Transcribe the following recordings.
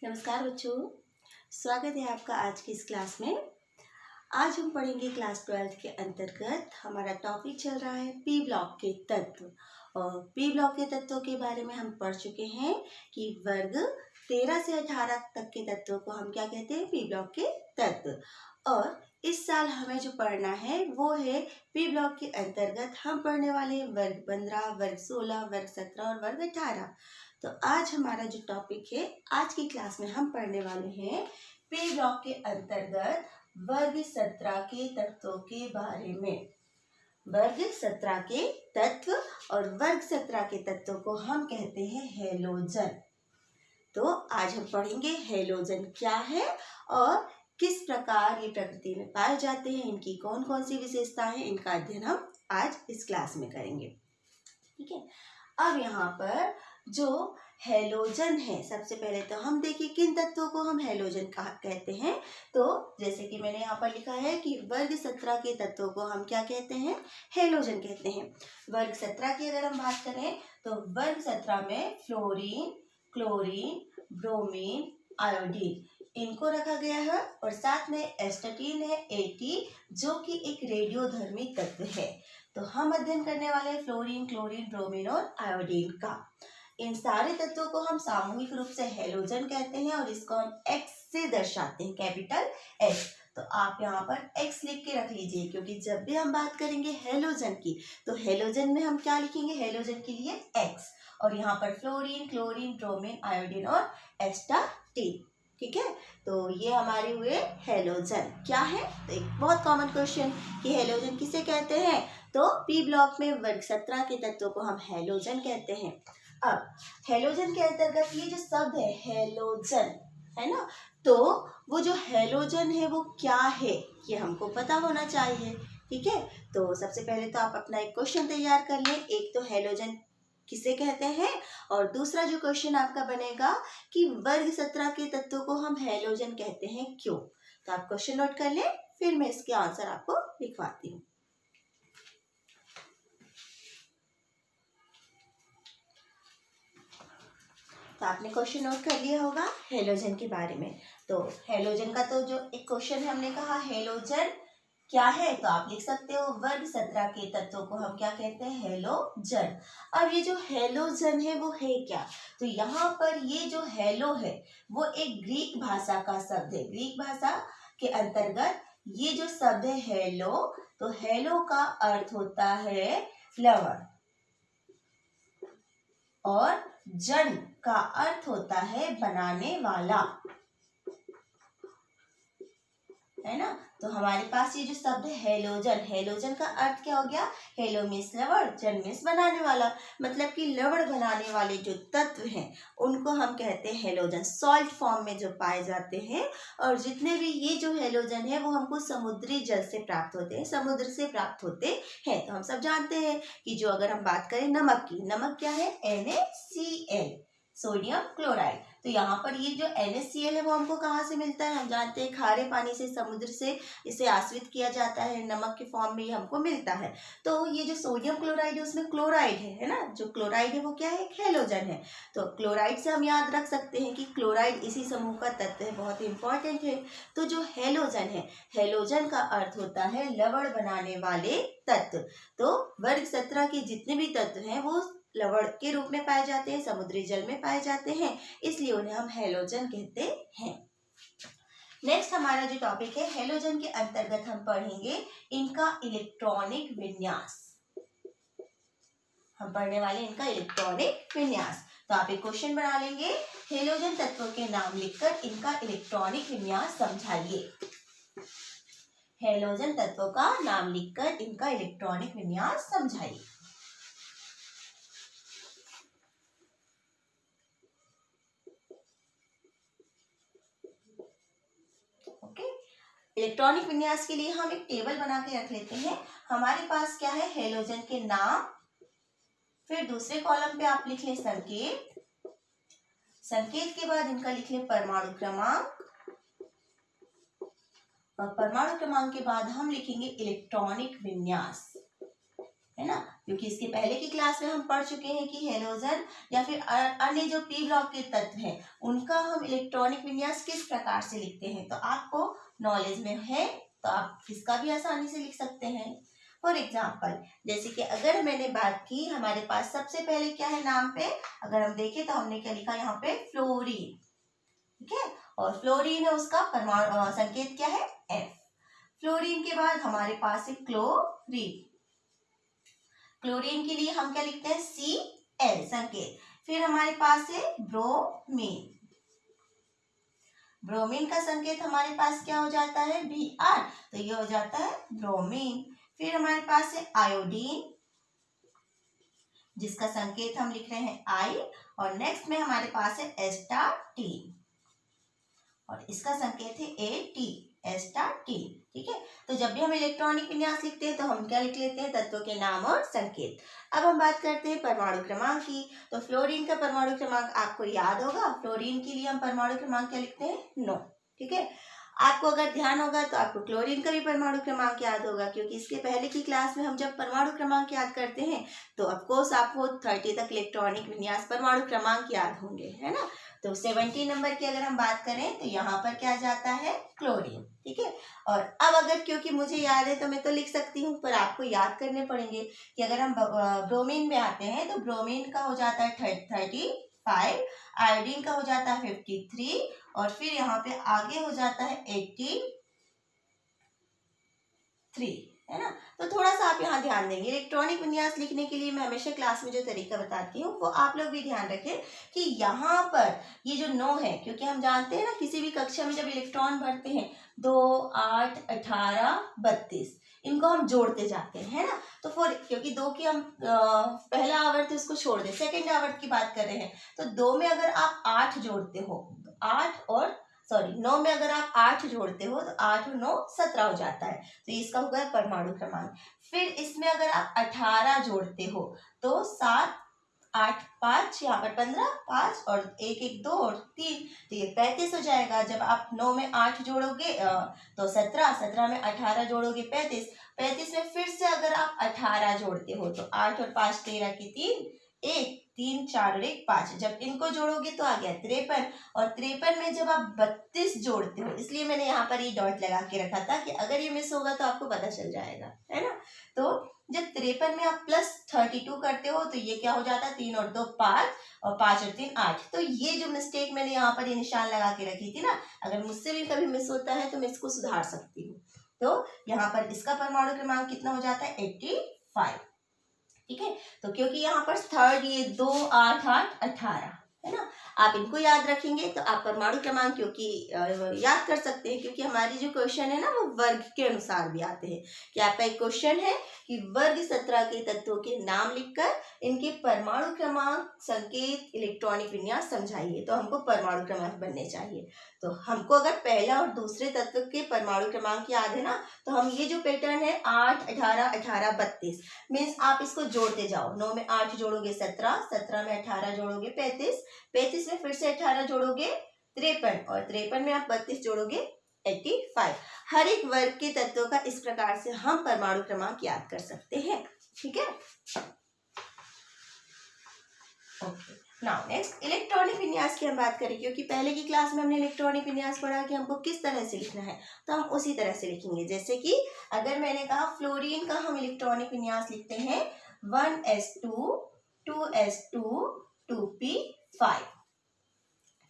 नमस्कार बच्चों, स्वागत है आपका आज की इस क्लास में। आज हम पढ़ेंगे क्लास 12 के अंतर्गत। हमारा टॉपिक चल रहा है पी ब्लॉक के तत्व। और पी ब्लॉक के तत्वों के बारे में हम पढ़ चुके हैं कि वर्ग 13 से 18 तक के तत्वों को हम क्या कहते हैं, पी ब्लॉक के तत्व। और इस साल हमें जो पढ़ना है वो है पी ब्लॉक के अंतर्गत हम पढ़ने वाले हैं वर्ग 15, वर्ग 16, वर्ग 17 और वर्ग 18। तो आज हमारा जो टॉपिक है, आज की क्लास में हम पढ़ने वाले हैं पी ब्लॉक के अंतर्गत वर्ग 17 के तत्वों के बारे में। वर्ग 17 के तत्व और वर्ग 17 के तत्वों को हम कहते हैं हैलोजन। तो आज हम पढ़ेंगे हैलोजन क्या है और किस प्रकार ये प्रकृति में पाए जाते हैं, इनकी कौन कौन सी विशेषताएं हैं, इनका अध्ययन हम आज इस क्लास में करेंगे। ठीक है, अब यहाँ पर जो हैलोजन है, सबसे पहले तो हम देखिए किन तत्वों को हम हैलोजन कहते हैं। तो जैसे कि मैंने यहाँ पर लिखा है कि वर्ग 17 के तत्वों को हम क्या कहते हैं, हैलोजन कहते हैं। वर्ग 17 की अगर हम बात करें तो वर्ग 17 में फ्लोरीन, क्लोरीन, ब्रोमीन, आयोडीन इनको रखा गया है और साथ में एस्टाटीन है एटी, जो कि एक रेडियोधर्मी तत्व है। तो हम अध्ययन करने वाले हैं फ्लोरीन, क्लोरीन, ब्रोमीन और आयोडीन का। इन सारे तत्वों को हम सामूहिक रूप से हैलोजन कहते हैं और इसको हम एक्स से दर्शाते हैं, कैपिटल एक्स। तो आप यहाँ पर एक्स लिख के रख लीजिए, क्योंकि जब भी हम बात करेंगे हैलोजन की तो हैलोजन में हम क्या लिखेंगे, हैलोजन के लिए एक्स। और यहाँ पर फ्लोरीन, क्लोरीन, ब्रोमीन, आयोडीन और एस्टाटीन। ठीक है, तो ये हमारे हुए हैलोजन। क्या है, तो एक बहुत कॉमन क्वेश्चन कि हैलोजन किसे कहते हैं, तो पी ब्लॉक में वर्ग 17 के तत्वों को हम हैलोजन कहते हैं। अब हैलोजन के अंतर्गत ये जो शब्द है हैलोजन, है ना, तो वो जो हैलोजन है वो क्या है, ये हमको पता होना चाहिए। ठीक है, तो सबसे पहले तो आप अपना एक क्वेश्चन तैयार कर लें। एक तो हैलोजन किसे कहते हैं और दूसरा जो क्वेश्चन आपका बनेगा कि वर्ग 17 के तत्वों को हम हैलोजन कहते हैं क्यों। तो आप क्वेश्चन नोट कर लें, फिर मैं इसके आंसर आपको लिखवाती हूँ। तो आपने क्वेश्चन नोट कर लिया होगा हैलोजन के बारे में। तो हैलोजन का तो जो एक क्वेश्चन है, हमने कहा हैलोजन क्या है, तो आप लिख सकते हो वर्ग 17 के तत्वों को हम क्या कहते हैं, हैलोजन। अब ये जो हैलोजन है वो है क्या, तो यहाँ पर ये जो हैलो है वो एक ग्रीक भाषा का शब्द है। ग्रीक भाषा के अंतर्गत ये जो शब्द है हैलो, तो हैलो का अर्थ होता है लवण और जन का अर्थ होता है बनाने वाला, है ना। तो हमारे पास ये जो शब्द है हैलोजन, हैलोजन का अर्थ क्या हो गया, हैलो मीन्स लवण, जन मीन्स बनाने वाला। मतलब कि लवण बनाने वाले जो तत्व हैं उनको हम कहते हैं हैलोजन, सॉल्ट फॉर्म में जो पाए जाते हैं। और जितने भी ये जो हैलोजन है वो हमको समुद्री जल से प्राप्त होते हैं, समुद्र से प्राप्त होते हैं। तो हम सब जानते हैं कि जो अगर हम बात करें नमक की, नमक क्या है, NaCl, सोडियम क्लोराइड। तो यहाँ पर ये जो NaCl है वो हमको कहाँ से मिलता है, हम जानते हैं खारे पानी से, समुद्र से इसे आश्रित किया जाता है, नमक के फॉर्म में ये हमको मिलता है। तो ये जो सोडियम क्लोराइड है उसमें क्लोराइड है ना, जो क्लोराइड है वो क्या है, एक हैलोजन है। तो क्लोराइड से हम याद रख सकते हैं कि क्लोराइड इसी समूह का तत्व है, बहुत इंपॉर्टेंट है। तो जो हैलोजन है, हैलोजन का अर्थ होता है लवण बनाने वाले तत्व। तो वर्ग 17 के जितने भी तत्व हैं वो लवण के रूप में पाए जाते हैं, समुद्री जल में पाए जाते हैं, इसलिए उन्हें हम हैलोजन कहते हैं। नेक्स्ट हमारा जो टॉपिक है हैलोजन के अंतर्गत हम पढ़ेंगे इनका इलेक्ट्रॉनिक विन्यास। हम पढ़ने वाले इनका इलेक्ट्रॉनिक विन्यास। तो आप एक क्वेश्चन बना लेंगे, हैलोजन तत्वों के नाम लिखकर इनका इलेक्ट्रॉनिक विन्यास समझाइए। हैलोजन तत्वों का नाम लिखकर इनका इलेक्ट्रॉनिक विन्यास समझाइए। इलेक्ट्रॉनिक विन्यास के लिए हम एक टेबल बना के रख लेते हैं। हमारे पास क्या है, हैलोजन के नाम, फिर दूसरे कॉलम पे आप लिख लें संकेत, संकेत के बाद इनका लिख लें परमाणु क्रमांक, और परमाणु क्रमांक के बाद हम लिखेंगे इलेक्ट्रॉनिक विन्यास। है ना, क्योंकि इसके पहले की क्लास में हम पढ़ चुके हैं कि हेलोजन या फिर अन्य जो पी ब्लॉक के तत्व हैं उनका हम इलेक्ट्रॉनिक विन्यास किस प्रकार से लिखते हैं। तो आपको नॉलेज में है तो आप इसका भी आसानी से लिख सकते हैं। फॉर एग्जाम्पल, जैसे कि अगर मैंने बात की, हमारे पास सबसे पहले क्या है नाम पे, अगर हम देखें तो हमने क्या लिखा यहाँ पे, फ्लोरीन। ठीक है, और फ्लोरीन है उसका परमाणु संकेत क्या है, F। फ्लोरीन के बाद हमारे पास है क्लोरीन। क्लोरीन के लिए हम क्या लिखते हैं, Cl संकेत। फिर हमारे पास है ब्रोमीन। ब्रोमीन का संकेत हमारे पास क्या हो जाता है, Br, तो ये हो जाता है ब्रोमीन। फिर हमारे पास है आयोडीन, जिसका संकेत हम लिख रहे हैं I, और नेक्स्ट में हमारे पास है एस्टाटीन, और इसका संकेत है At, एस्टाटीन। ठीक है, तो जब भी हम इलेक्ट्रॉनिक विन्यास लिखते हैं तो हम क्या लिख लेते हैं, तत्वों के नाम और संकेत। अब हम बात करते हैं परमाणु क्रमांक की। तो फ्लोरीन का परमाणु क्रमांक आपको याद होगा, फ्लोरीन के लिए हम परमाणु क्रमांक क्या लिखते हैं, 9। ठीक है, आपको अगर ध्यान होगा तो आपको क्लोरीन का भी परमाणु क्रमांक याद होगा, क्योंकि इसके पहले की क्लास में हम जब परमाणु क्रमांक याद करते हैं तो ऑफकोर्स आपको 30 तक इलेक्ट्रॉनिक विन्यास परमाणु क्रमांक याद होंगे, है ना। तो 70 नंबर की अगर हम बात करें तो यहाँ पर क्या जाता है, क्लोरीन। ठीक है, और अब अगर क्योंकि मुझे याद है तो मैं तो लिख सकती हूँ, पर आपको याद करने पड़ेंगे कि अगर हम ब्रोमीन में आते हैं तो ब्रोमीन का हो जाता है 35, आयोडीन का हो जाता है 53, और फिर यहाँ पे आगे हो जाता है 83, है ना। तो थोड़ा सा आप यहाँ ध्यान देंगे, इलेक्ट्रॉनिक विन्यास लिखने के लिए मैं हमेशा क्लास में जो तरीका बताती हूँ वो आप लोग भी ध्यान रखें कि यहाँ पर ये जो 9 है, क्योंकि हम जानते हैं ना किसी भी कक्षा में जब इलेक्ट्रॉन भरते हैं 2, 8, 18, 32 इनको हम जोड़ते जाते हैं, है ना। तो क्योंकि 2 की हम पहला आवर्त उसको छोड़ दें, सेकेंड आवर्त की बात कर रहे हैं, तो 2 में अगर आप 8 जोड़ते हो, 9 में अगर आप 8 जोड़ते हो तो 8 और 9 17 हो जाता है, तो इसका होगा परमाणु क्रमांक। फिर इसमें अगर आप 18 जोड़ते हो तो 7, 8, 5, यहाँ पर 15, 5 और 1, 1, 2 और 3, तो ये 35 हो जाएगा। जब आप 9 में 8 जोड़ोगे तो 17, 17 में 18 जोड़ोगे 35, 35 में फिर से अगर आप 18 जोड़ते हो तो 8 और 5 13 की 3, 1, 3, 4 और 1, 5, जब इनको जोड़ोगे तो आ गया 53, और 53 में जब आप 32 जोड़ते हो, इसलिए मैंने यहाँ पर ये डॉट लगा के रखा था कि अगर ये मिस होगा तो आपको पता चल जाएगा, है ना। तो जब 53 में आप +32 करते हो तो ये क्या हो जाता है, 3 और 2 5, और 5 और 3 8। तो ये जो मिस्टेक मैंने यहाँ पर ये निशान लगा के रखी थी ना, अगर मुझसे भी कभी मिस होता है तो मैं इसको सुधार सकती हूँ। तो यहाँ पर इसका परमाणु क्रमांक कितना हो जाता है, 85। ठीक है, तो क्योंकि यहाँ पर थर्ड ये 2, 8, 8, 18, है ना, आप इनको याद रखेंगे तो आप परमाणु क्रमांक क्योंकि याद कर सकते हैं, क्योंकि हमारी जो क्वेश्चन है ना वो वर्ग के अनुसार भी आते हैं। कि आपका एक क्वेश्चन है कि वर्ग 17 के तत्वों के नाम लिखकर इनके परमाणु क्रमांक, संकेत, इलेक्ट्रॉनिक विन्यास समझाइए, तो हमको परमाणु क्रमांक बनने चाहिए। तो हमको अगर पहला और दूसरे तत्व के परमाणु क्रमांक याद है ना, तो हम ये जो पैटर्न है 8, 18, 18, 32 मीन्स आप इसको जोड़ते जाओ। 9 में 8 जोड़ोगे 17, 17 में 18 जोड़ोगे 35, 35 में फिर से 18 जोड़ोगे 53, और 53 में आप 32 जोड़ोगे 85। हर एक वर्ग के तत्वों का इस प्रकार से हम परमाणु क्रमांक याद कर सकते हैं। ठीक है, ओके। नाउ नेक्स्ट इलेक्ट्रॉनिक विन्यास की हम बात करें, क्योंकि पहले की क्लास में हमने इलेक्ट्रॉनिक विन्यास पढ़ा कि हमको किस तरह से लिखना है, तो हम उसी तरह से लिखेंगे। जैसे कि अगर मैंने कहा फ्लोरीन का हम इलेक्ट्रॉनिक विन्यास लिखते हैं 1s2 2s2 2p5।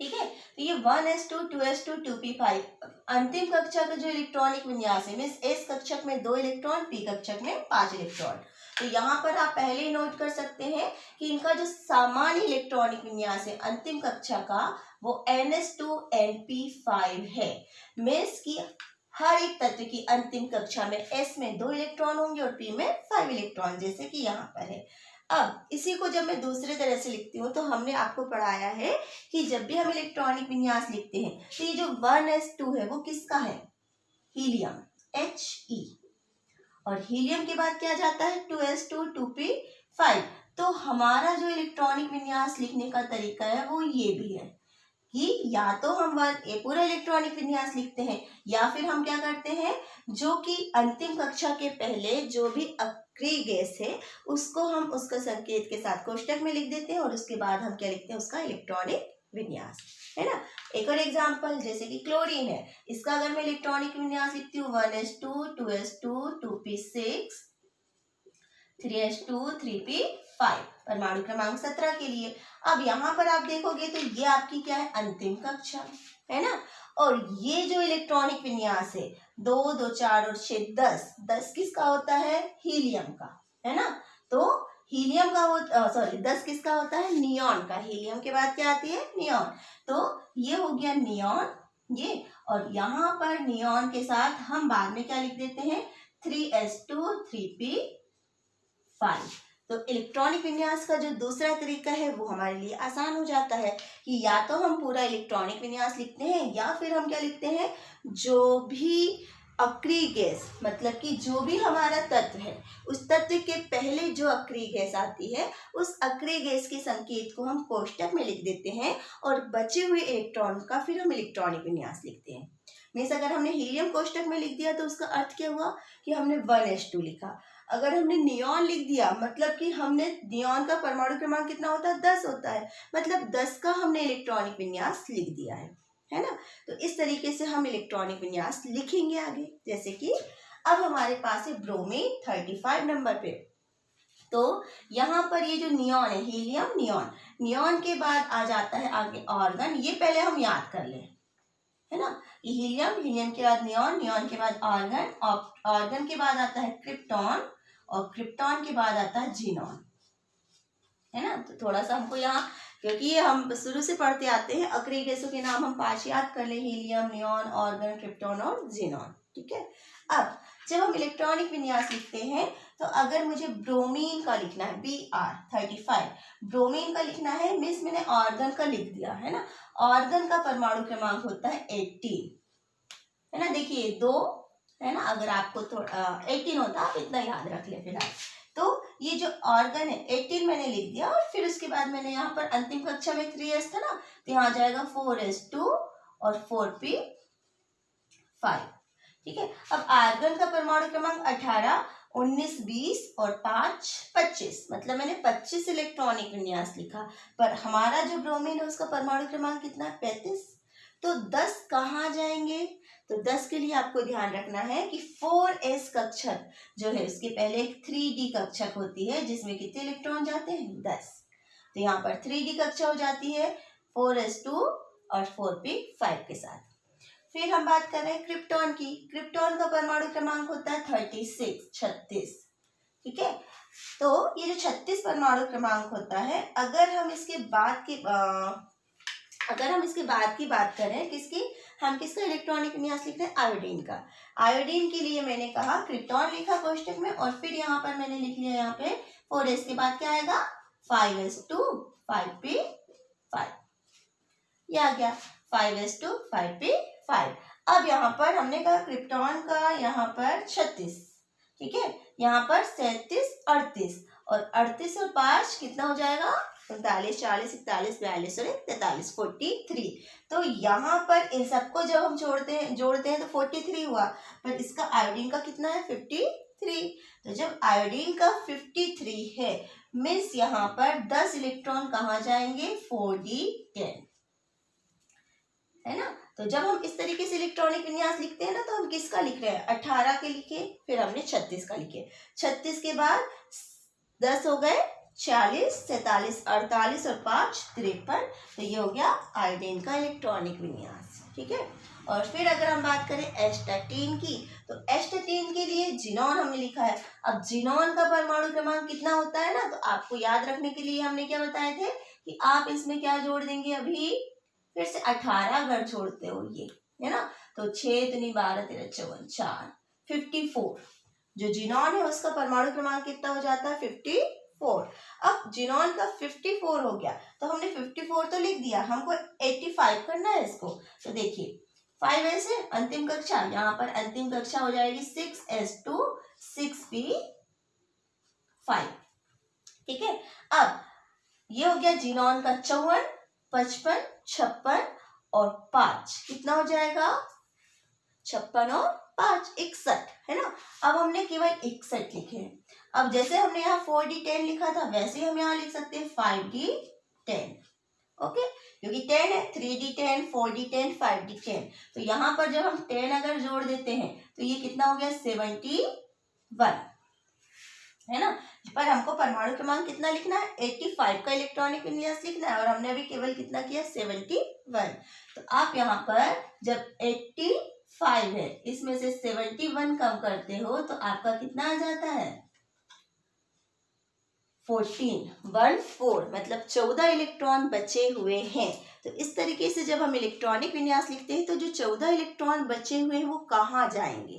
ठीक है, तो ये 1s2 2s2 2p5 अंतिम कक्षक का जो इलेक्ट्रॉनिक विन्यास है, मीन्स एस कक्षक में 2 इलेक्ट्रॉन, पी कक्षक में 5 इलेक्ट्रॉन। तो यहाँ पर आप पहले ही नोट कर सकते हैं कि इनका जो सामान्य इलेक्ट्रॉनिक विन्यास है अंतिम कक्षा का वो ns2np5 है। मीन्स की हर एक तत्व की अंतिम कक्षा में s में 2 इलेक्ट्रॉन होंगे और p में 5 इलेक्ट्रॉन, जैसे कि यहाँ पर है। अब इसी को जब मैं दूसरे तरह से लिखती हूँ तो हमने आपको पढ़ाया है कि जब भी हम इलेक्ट्रॉनिक विन्यास लिखते हैं तो ये जो 1s2 है वो किसका है, हीलियम, He, और हीलियम के बाद क्या जाता है 2s2 2p5। तो हमारा जो इलेक्ट्रॉनिक विन्यास लिखने का तरीका है वो ये भी है कि या तो हम पूरा इलेक्ट्रॉनिक विन्यास लिखते हैं, या फिर हम क्या करते हैं जो कि अंतिम कक्षा के पहले जो भी अक्रिय गैस है उसको हम उसका संकेत के साथ कोष्टक में लिख देते हैं और उसके बाद हम क्या लिखते हैं, उसका इलेक्ट्रॉनिक विन्यास, है ना। एक और एग्जांपल जैसे कि क्लोरीन है, इसका अगर मैं इलेक्ट्रॉनिक विन्यास लिखती हूँ 1s2 2s2 2p6 3s2 3p5, परमाणु क्रमांक 17 के लिए। अब यहाँ पर आप देखोगे तो ये आपकी क्या है, अंतिम कक्षा, है ना। और ये जो इलेक्ट्रॉनिक विन्यास है 2 2 4 और 6 10 किसका होता है, हीलियम का, है ना। तो हीलियम का हो, सॉरी 10 किसका होता है, नियॉन का। हीलियम के बाद क्या आती है, नियॉन। तो ये हो गया नियॉन ये, और यहाँ पर नियॉन के साथ हम बाद में क्या लिख देते हैं, 3s2 3p5। तो इलेक्ट्रॉनिक विन्यास का जो दूसरा तरीका है वो हमारे लिए आसान हो जाता है कि या तो हम पूरा इलेक्ट्रॉनिक विन्यास लिखते हैं या फिर हम क्या लिखते हैं, जो भी अक्रिय गैस, मतलब कि जो भी हमारा तत्व है उस तत्व के पहले जो अक्रिय गैस आती है उस अक्रिय गैस के संकेत को हम कोष्टक में लिख देते हैं और बचे हुए इलेक्ट्रॉन का फिर हम इलेक्ट्रॉनिक विन्यास लिखते हैं। मीन्स अगर हमने हीलियम कोष्टक में लिख दिया तो उसका अर्थ क्या हुआ कि हमने 1s2 लिखा। अगर हमने नियॉन लिख दिया मतलब कि हमने नियॉन का परमाणु क्रमांक कितना होता है, 10 होता है, मतलब 10 का हमने इलेक्ट्रॉनिक विन्यास लिख दिया है ना। तो इस तरीके से हम इलेक्ट्रॉनिक विन्यास लिखेंगे आगे। जैसे कि अब हमारे पास है ब्रोमीन 35 नंबर पे। तो यहाँ पर ये जो नियॉन है, हीलियम नियॉन, नियॉन के बाद आ जाता है आगे ऑर्गन। ये पहले हम याद कर लें, है ना। ये हीलियम, हीलियम के बाद नियॉन, नियॉन के बाद ऑर्गन, ऑर्गन के बाद आता है क्रिप्टॉन और क्रिप्टॉन के बाद आता है जीनॉन, है ना। तो थोड़ा सा हमको यहाँ, क्योंकि ये हम शुरू से पढ़ते आते हैं, अक्रिय गैसों के नाम हम 5 याद कर ले, हीलियम, नियॉन, ऑर्गन, क्रिप्टॉन और जीनॉन, ठीक है। अब जब हम इलेक्ट्रॉनिक विन्यास लिखते हैं तो अगर मुझे ब्रोमीन का लिखना है, Br35 ब्रोमीन का लिखना है, मीन्स मैंने ऑर्गन का लिख दिया, है ना। ऑर्गन का परमाणु क्रमांक होता है 18, है ना। देखिए 2, है ना, अगर आपको थोड़ा 18 होता आप इतना याद रख ले फिलहाल। तो ये जो ऑर्गन है 18 मैंने लिख दिया और फिर उसके बाद मैंने यहाँ पर अंतिम कक्षा में 3s था ना, तो यहाँ जाएगा 4s2 और 4p5, ठीक है। अब आर्गन का परमाणु क्रमांक 18, 19, 20 और 5 25, मतलब मैंने 25 इलेक्ट्रॉनिक विन्यास लिखा। पर हमारा जो ब्रोमीन है उसका परमाणु क्रमांक कितना है, 35। तो 10 कहाँ जाएंगे, तो 10 के लिए आपको ध्यान रखना है कि 4s कक्षक जो है उसके पहले एक 3d कक्षक होती है जिसमें कितने इलेक्ट्रॉन जाते हैं, 10। तो यहाँ पर 3d कक्षा हो जाती है 4s2 और 4p5 के साथ। फिर हम बात कर रहे हैं क्रिप्टॉन की। क्रिप्टॉन का परमाणु क्रमांक होता है 36, ठीक है। तो ये जो 36 परमाणु क्रमांक होता है, अगर हम इसके बाद की बात करें, किसकी, हम किसका इलेक्ट्रॉनिक विन्यास लिख रहे हैं, आयोडीन का। आयोडीन के लिए मैंने कहा क्रिप्टॉन लिखा कोष्टक में और फिर यहाँ पर मैंने लिख लिया, यहाँ पे 4s के बाद क्या आएगा, 5s2 5p5, ये आ गया 5s2 5p5। अब यहाँ पर हमने कहा क्रिप्टॉन का यहाँ पर 36, ठीक है, यहाँ पर 37 38 और 38 और 5 कितना हो जाएगा, 39 40 41 42 और 43 43। तो यहाँ पर इन सबको जब हम जोड़ते हैं तो 43 हुआ, पर इसका आयोडीन का कितना है, 53। तो जब आयोडीन का 53 है मीन्स यहाँ पर 10 इलेक्ट्रॉन कहाँ जाएंगे, 4d10, है ना। तो जब हम इस तरीके से इलेक्ट्रॉनिक विन्यास लिखते हैं ना, तो हम किसका लिख रहे हैं, 18 के लिखे, फिर हमने 36 का लिखे, 36 के बाद 10 हो गए, 40 47 48 और 5 53। तो ये हो गया आयोडीन का इलेक्ट्रॉनिक विन्यास, ठीक है। और फिर अगर हम बात करें एस्टाटीन की, तो एस्टाटीन के लिए जीनॉन हमने लिखा है। अब जीनॉन का परमाणु क्रमांक कितना होता है ना, तो आपको याद रखने के लिए हमने क्या बताए थे कि आप इसमें क्या जोड़ देंगे, अभी फिर से 18 अगर जोड़ते हो ये, है ना। तो 6 दूनी 12 13 54 4 54, जो जीनॉन है उसका परमाणु क्रमांक कितना हो जाता है, 54। अब जीनॉन का 54 हो गया तो हमने 54 तो लिख दिया, हमको 85 करना है इसको। तो देखिए 5s है अंतिम कक्षा, यहाँ पर अंतिम कक्षा हो जाएगी 6s2 6p5, ठीक है। अब ये हो गया जीनॉन का 54 55 56 और 5, कितना हो जाएगा, 56 और 5 61, है ना। अब हमने केवल 61 लिखे हैं। अब जैसे हमने यहाँ 4d10 लिखा था वैसे हम यहाँ लिख सकते हैं 5d10। ओके, क्योंकि 10 है, 3d10, 4d10, 5d10। तो यहाँ पर जब हम 10 अगर जोड़ देते हैं तो ये कितना हो गया 71, है ना। पर हमको परमाणु क्रमांक कितना लिखना है 85 का इलेक्ट्रॉनिक विन्यास लिखना है और हमने अभी केवल कितना किया 71। तो आप यहाँ पर जब 85 है इसमें से 71 कम करते हो तो आपका कितना आ जाता है 14 मतलब 14 इलेक्ट्रॉन बचे हुए हैं। तो इस तरीके से जब हम इलेक्ट्रॉनिक विन्यास लिखते हैं तो जो 14 इलेक्ट्रॉन बचे हुए हैं वो कहाँ जाएंगे,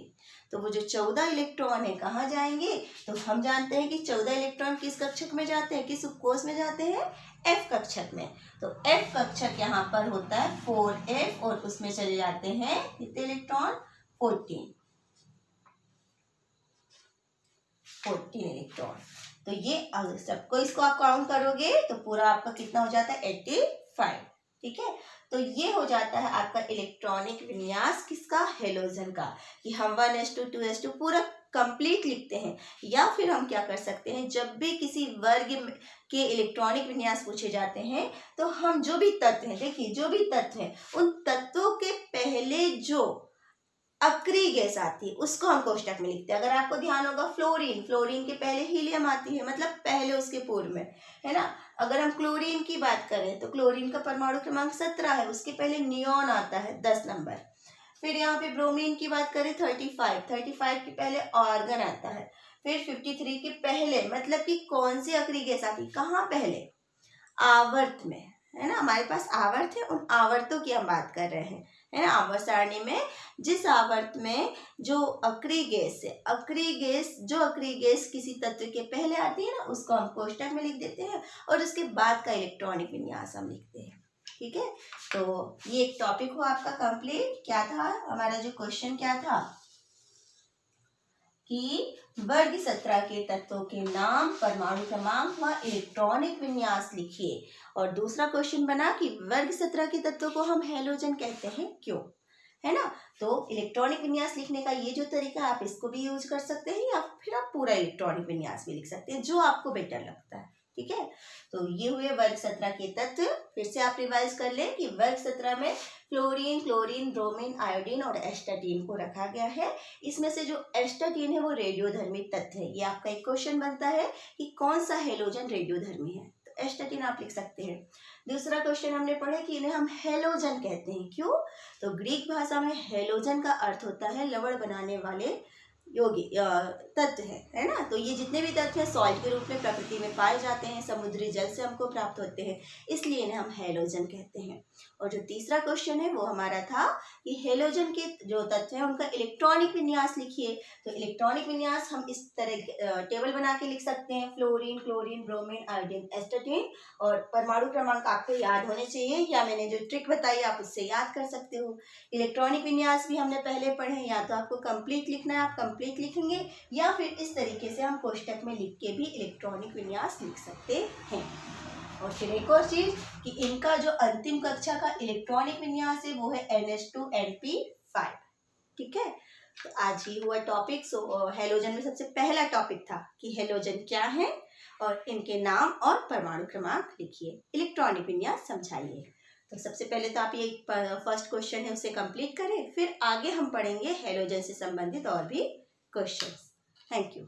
तो वो जो 14 इलेक्ट्रॉन है कहाँ जाएंगे, तो हम जानते हैं कि 14 इलेक्ट्रॉन किस कक्षक में जाते हैं, किस उपकोष में जाते हैं, F कक्षक में। तो F कक्षक यहाँ पर होता है 4F और उसमें चले जाते हैं कितने इलेक्ट्रॉन 14 इलेक्ट्रॉन। तो ये सबको इसको आप काउंट करोगे तो पूरा आपका कितना हो जाता है 85। ठीक है, तो ये हो जाता है आपका इलेक्ट्रॉनिक विन्यास किसका, हेलोजन का, कि हम 1s2 2s2 पूरा कंप्लीट लिखते हैं। या फिर हम क्या कर सकते हैं, जब भी किसी वर्ग के इलेक्ट्रॉनिक विन्यास पूछे जाते हैं तो हम जो भी तत्व हैं, देखिए जो भी तत्व हैं उन तत्वों के पहले जो अक्रिय गैस आती है उसको हम कोष्टक में लिखते हैं। अगर आपको ध्यान होगा फ्लोरीन के पहले हीलियम आती है, मतलब पहले उसके पूर्व में, है ना। अगर हम क्लोरीन की बात करें तो क्लोरीन का परमाणु क्रमांक 17 है, उसके पहले नियॉन आता है 10 नंबर। फिर यहाँ पे ब्रोमीन की बात करें 35 के पहले आर्गन आता है। फिर 53 के पहले, मतलब कि कौन सी अक्रिय गैस आती है, कहाँ पहले, आवर्त में, है ना। हमारे पास आवर्त है, उन आवर्तों की हम बात कर रहे हैं, है ना। आवर्त सारणी में जिस आवर्त में जो अक्रिय गैस है, जो अक्रिय गैस किसी तत्व के पहले आती है ना उसको हम कोष्टक में लिख देते हैं और उसके बाद का इलेक्ट्रॉनिक विन्यास हम लिखते हैं। ठीक है, तो ये एक टॉपिक हुआ आपका कंप्लीट। क्या था हमारा जो क्वेश्चन, क्या था कि वर्ग 17 के तत्वों के नाम, परमाणु क्रमांक व इलेक्ट्रॉनिक विन्यास लिखिए। और दूसरा क्वेश्चन बना कि वर्ग 17 के तत्वों को हम हैलोजन कहते हैं क्यों, है ना। तो इलेक्ट्रॉनिक विन्यास लिखने का ये जो तरीका है आप इसको भी यूज कर सकते हैं या फिर आप पूरा इलेक्ट्रॉनिक विन्यास भी लिख सकते हैं, जो आपको बेटर लगता है। ठीक है, तो ये हुए वर्ग 17 के तत्व। फिर से आप रिवाइज कर लें कि वर्ग 17 में फ्लोरीन, क्लोरीन, ब्रोमीन, आयोडीन और एस्टाटीन को रखा गया है। इसमें से जो एस्टाटीन है वो रेडियोधर्मी तत्व है। ये आपका एक क्वेश्चन बनता है कि कौन सा हैलोजन रेडियोधर्मी है, तो एस्टाटीन आप लिख सकते हैं। दूसरा क्वेश्चन हमने पढ़ा कि इन्हें हम हैलोजन कहते हैं, क्यों, तो ग्रीक भाषा में हैलोजन का अर्थ होता है लवण बनाने वाले योगी तत्व है ना। तो ये जितने भी तत्व हैं सॉल्ट के रूप में प्रकृति में पाए जाते हैं, समुद्री जल से हमको प्राप्त होते हैं, इसलिए इन्हें हम हैलोजन कहते हैं। और जो तीसरा क्वेश्चन है वो हमारा था कि हैलोजन के जो तत्व हैं उनका इलेक्ट्रॉनिक विन्यास लिखिए। तो इलेक्ट्रॉनिक विन्यास हम इस तरह टेबल बना के लिख सकते हैं, fluorine, chlorine, bromine, iodine, astatine, और परमाणु क्रमांक आपको याद होने चाहिए, या मैंने जो ट्रिक बताई आप उससे याद कर सकते हो। इलेक्ट्रॉनिक विन्यास भी हमने पहले पढ़े, या तो आपको कंप्लीट लिखना है आप कंप्लीट लिखेंगे, या फिर इस तरीके से हम कोष्टक में लिख के भी इलेक्ट्रॉनिक विन्यास लिख सकते हैं। और फिर एक और चीज कि इनका जो अंतिम कक्षा का इलेक्ट्रॉनिक विन्यास है वो है NH2NP5। ठीक है, तो आज ही हुआ टॉपिक। सो हैलोजन में सबसे पहला टॉपिक था कि हैलोजन क्या है और इनके नाम और परमाणु क्रमांक लिखिए, इलेक्ट्रॉनिक विन्यास समझाइए। तो सबसे पहले तो आप ये फर्स्ट क्वेश्चन है उसे कंप्लीट करें, फिर आगे हम पढ़ेंगे हैलोजन से संबंधित और भी क्वेश्चंस। Thank you.